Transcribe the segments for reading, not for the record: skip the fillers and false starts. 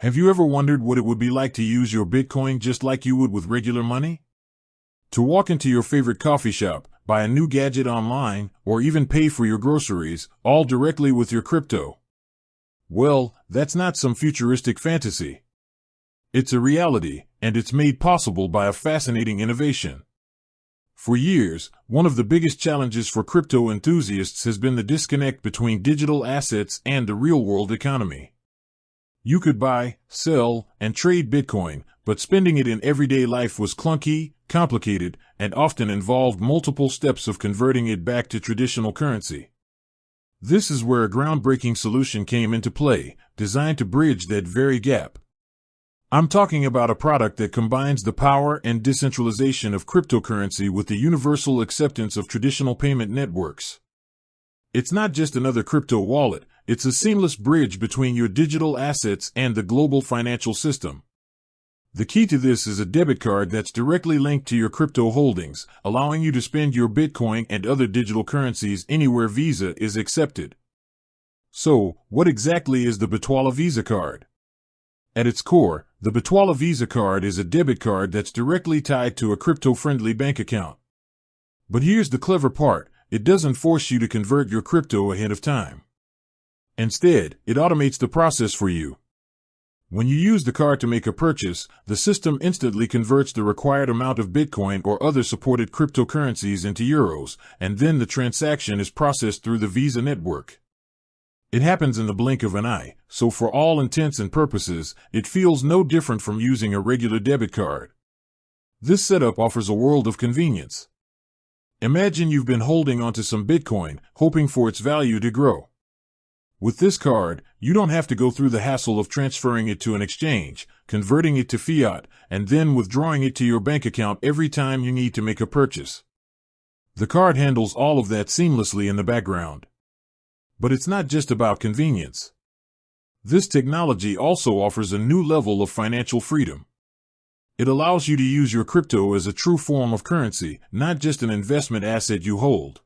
Have you ever wondered what it would be like to use your Bitcoin just like you would with regular money? To walk into your favorite coffee shop, buy a new gadget online, or even pay for your groceries, all directly with your crypto? Well, that's not some futuristic fantasy. It's a reality, and it's made possible by a fascinating innovation. For years, one of the biggest challenges for crypto enthusiasts has been the disconnect between digital assets and the real-world economy. You could buy, sell, and trade Bitcoin, but spending it in everyday life was clunky, complicated, and often involved multiple steps of converting it back to traditional currency. This is where a groundbreaking solution came into play, designed to bridge that very gap. I'm talking about a product that combines the power and decentralization of cryptocurrency with the universal acceptance of traditional payment networks. It's not just another crypto wallet, it's a seamless bridge between your digital assets and the global financial system. The key to this is a debit card that's directly linked to your crypto holdings, allowing you to spend your Bitcoin and other digital currencies anywhere Visa is accepted. So, what exactly is the Bitwala Visa card? At its core, the Bitwala Visa card is a debit card that's directly tied to a crypto-friendly bank account. But here's the clever part, it doesn't force you to convert your crypto ahead of time. Instead, it automates the process for you. When you use the card to make a purchase, the system instantly converts the required amount of Bitcoin or other supported cryptocurrencies into euros, and then the transaction is processed through the Visa network. It happens in the blink of an eye, so for all intents and purposes, it feels no different from using a regular debit card. This setup offers a world of convenience. Imagine you've been holding onto some Bitcoin, hoping for its value to grow. With this card, you don't have to go through the hassle of transferring it to an exchange, converting it to fiat, and then withdrawing it to your bank account every time you need to make a purchase. The card handles all of that seamlessly in the background. But it's not just about convenience. This technology also offers a new level of financial freedom. It allows you to use your crypto as a true form of currency, not just an investment asset you hold.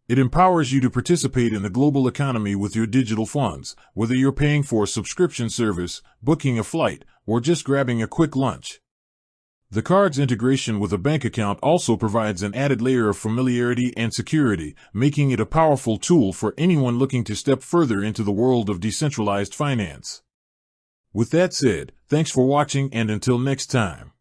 It empowers you to participate in the global economy with your digital funds, whether you're paying for a subscription service, booking a flight, or just grabbing a quick lunch. The card's integration with a bank account also provides an added layer of familiarity and security, making it a powerful tool for anyone looking to step further into the world of decentralized finance. With that said, thanks for watching, and until next time.